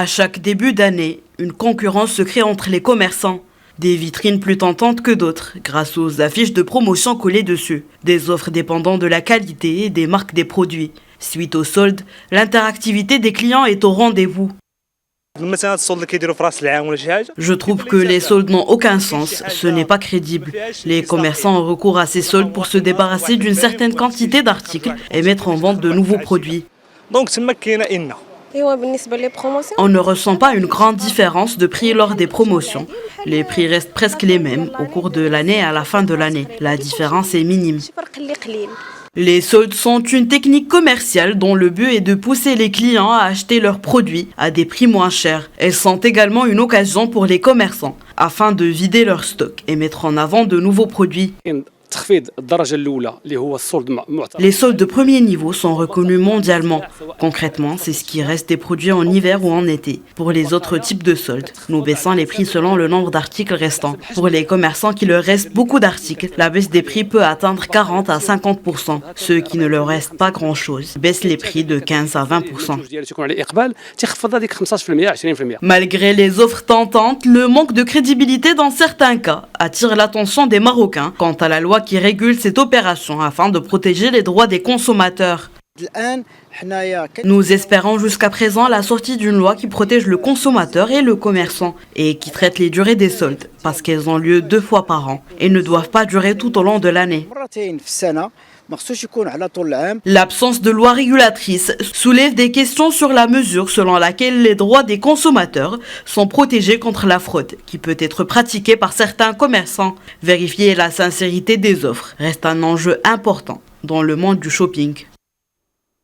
À chaque début d'année, une concurrence se crée entre les commerçants. Des vitrines plus tentantes que d'autres, grâce aux affiches de promotion collées dessus. Des offres dépendant de la qualité et des marques des produits. Suite aux soldes, l'interactivité des clients est au rendez-vous. Je trouve que les soldes n'ont aucun sens, ce n'est pas crédible. Les commerçants ont recours à ces soldes pour se débarrasser d'une certaine quantité d'articles et mettre en vente de nouveaux produits. On ne ressent pas une grande différence de prix lors des promotions. Les prix restent presque les mêmes au cours de l'année et à la fin de l'année. La différence est minime. Les soldes sont une technique commerciale dont le but est de pousser les clients à acheter leurs produits à des prix moins chers. Elles sont également une occasion pour les commerçants afin de vider leur stock et mettre en avant de nouveaux produits. Les soldes de premier niveau sont reconnus mondialement. Concrètement, c'est ce qui reste des produits en hiver ou en été. Pour les autres types de soldes, nous baissons les prix selon le nombre d'articles restants. Pour les commerçants qui leur restent beaucoup d'articles, la baisse des prix peut atteindre 40 à 50%. Ceux qui ne leur restent pas grand-chose baissent les prix de 15 à 20%. Malgré les offres tentantes, le manque de crédibilité dans certains cas attire l'attention des Marocains quant à la loi qui régule cette opération afin de protéger les droits des consommateurs. Nous espérons jusqu'à présent la sortie d'une loi qui protège le consommateur et le commerçant et qui traite les durées des soldes parce qu'elles ont lieu 2 fois par an et ne doivent pas durer tout au long de l'année. L'absence de loi régulatrice soulève des questions sur la mesure selon laquelle les droits des consommateurs sont protégés contre la fraude qui peut être pratiquée par certains commerçants. Vérifier la sincérité des offres reste un enjeu important dans le monde du shopping.